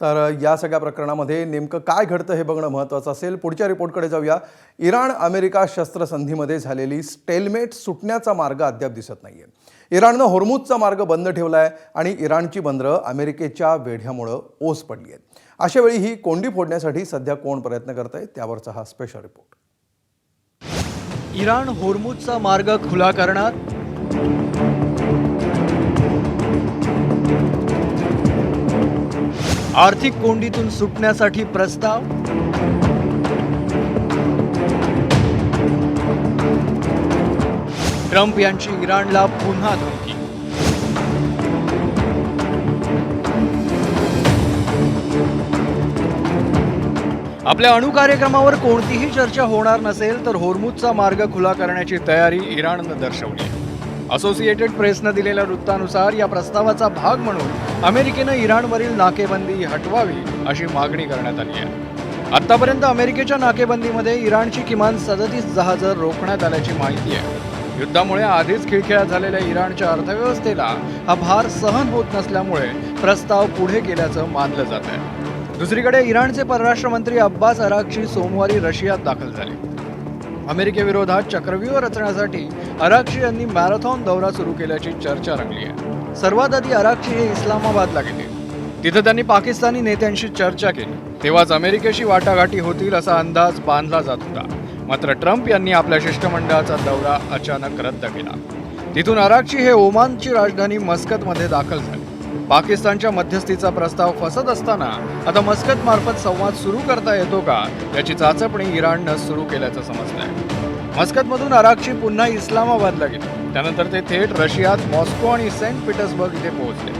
तर या सगळ्या प्रकरणामध्ये नेमकं काय घडतं हे बघणं महत्त्वाचं असेल। पुढच्या रिपोर्टकडे जाऊया। इराण अमेरिका शस्त्रसंधीमध्ये झालेली स्टेलमेट सुटण्याचा मार्ग अद्याप दिसत नाहीये। इराणनं होर्मुझचा मार्ग बंद ठेवलाय आणि इराणची बंदरं अमेरिकेच्या वेढ्यामुळे ओस पडली आहेत। अशा वेळी ही कोंडी फोडण्यासाठी सध्या कोण प्रयत्न करतंय त्यावरचा हा स्पेशल रिपोर्ट। इराण होर्मुझचा मार्ग खुला करणार, आर्थिक कोंडीतून सुटण्यासाठी प्रस्ताव, ट्रम्प यांची इराणला पुन्हा धमकी। आपल्या अणु कार्यक्रमावर कोणतीही चर्चा होणार नसेल तर होर्मुझचा मार्ग खुला करण्याची तयारी इराणनं दर्शवली आहे। असोसिएटेड प्रेसनं दिलेल्या वृत्तानुसार या प्रस्तावाचा भाग म्हणून अमेरिकेनं इराणवरील नाकेबंदी हटवावी अशी मागणी करण्यात आली आहे। आतापर्यंत अमेरिकेच्या नाकेबंदीमध्ये इराणची किमान 37 जहाजं रोखण्यात आल्याची माहिती आहे। युद्धामुळे आधीच खिळखिळा झालेल्या इराणच्या अर्थव्यवस्थेला हा भार सहन होत नसल्यामुळे प्रस्ताव पुढे केल्याचं मानलं जात आहे। दुसरीकडे इराणचे परराष्ट्र मंत्री अब्बास अराक्ची सोमवारी रशियात दाखल झाले। अमेरिकेविरोधात चक्रव्यूह रचण्यासाठी अराक्ची यांनी मॅरेथॉन दौरा सुरू केल्याची चर्चा रंगली आहे। सर्वात आधी अराक्ची हे इस्लामाबादला गेले। तिथे त्यांनी पाकिस्तानी नेत्यांशी चर्चा केली। तेव्हाच अमेरिकेशी वाटाघाटी होतील असा अंदाज बांधला जात होता। मात्र ट्रम्प यांनी आपल्या शिष्टमंडळाचा दौरा अचानक रद्द केला। तिथून अराक्ची हे ओमानची राजधानी मस्कतमध्ये दाखल झाले। पाकिस्तानच्या मध्यस्थीचा प्रस्ताव फसत असताना आता मस्कत मार्फत संवाद सुरू करता येतो का याची चाचपणी इराणनं सुरू केल्याचं समजतंय। मस्कतमधून अराक्ची पुन्हा इस्लामाबादला गेले। त्यानंतर ते थेट रशियात मॉस्को आणि सेंट पीटर्सबर्ग इथे पोहोचले।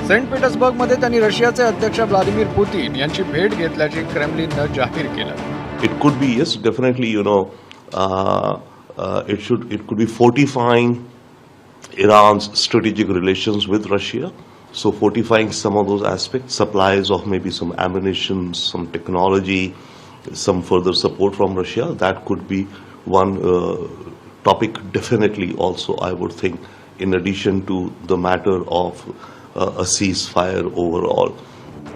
सेंट पीटर्सबर्गमध्ये त्यांनी रशियाचे अध्यक्ष व्लादिमीर पुतीन यांची भेट घेतल्याचे क्रेमलिननं जाहीर केलं। It could be, yes, definitely, it could be fortifying Iran's strategic relations with Russia. So fortifying some of those aspects, supplies of maybe some ammunition, some technology, some further support from Russia, that could be one topic definitely also, I would think, in addition to the matter of a ceasefire overall.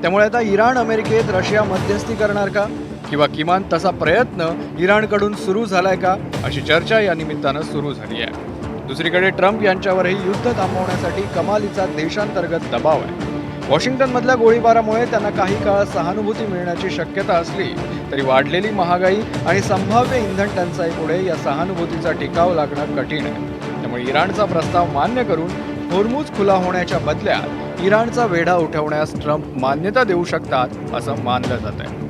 त्यामुळे आता Iran अमेरिकेत Russia मध्यस्थी करणार का किंवा किमान तसा प्रयत्न इराणकडून सुरू झालाय का अशी चर्चा या निमित्तानं सुरू झाली आहे। दुसरीकडे ट्रम्प यांच्यावरही युद्ध थांबवण्यासाठी कमालीचा देशांतर्गत दबाव आहे। वॉशिंग्टनमधल्या गोळीबारामुळे त्यांना काही काळ सहानुभूती मिळण्याची शक्यता असली तरी वाढलेली महागाई आणि संभाव्य इंधन टंचाईपुढे या सहानुभूतीचा टिकाव लागणं कठीण आहे। त्यामुळे इराणचा प्रस्ताव मान्य करून होर्मुझ खुला होण्याच्या बदल्यात इराणचा वेढा उठवण्यास ट्रम्प मान्यता देऊ शकतात असं मानलं जात आहे।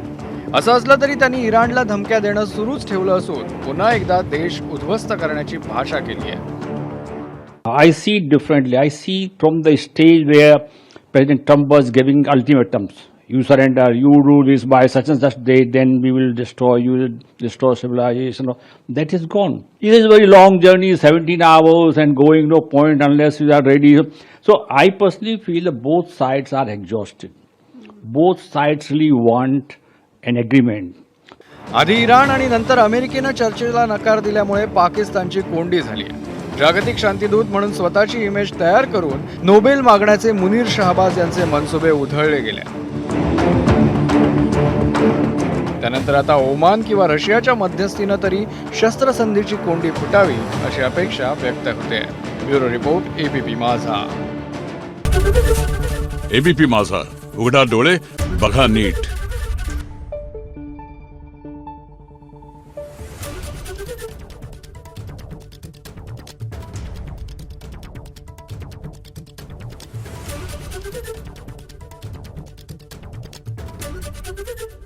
असं असलं तरी त्यांनी इराणला धमक्या देणं सुरूच ठेवलं असून पुन्हा एकदा देश उद्ध्वस्त करण्याची भाषा केली आहे। I see it differently. I see from the stage where President Trump was giving ultimatums. You surrender, you do this by such and such date, then we will destroy you, destroy civilization. That is gone. It is a very long journey, 17 hours and going no point unless you are ready. So I personally feel that both sides are exhausted. Both sides really want an agreement. आधी Iran आणि नंतर अमेरिकेनं चर्चेला नकार दिल्यामुळे पाकिस्तानची कोंडी झाली आहे। जागतिक शांतीदूत म्हणून स्वतःची इमेज तयार करून नोबेल मागण्याचे मुनीर शहबाज यांचे मनसुबे उधळले गेले। त्यानंतर आता ओमान किंवा रशियाच्या मध्यस्थीनं तरी शस्त्रसंधीची कोंडी फुटावी अशी अपेक्षा व्यक्त होते। ब्युरो रिपोर्ट, एबीपी माझा। एबीपी माझा, उघडा डोळे बघा नीट। Thank you.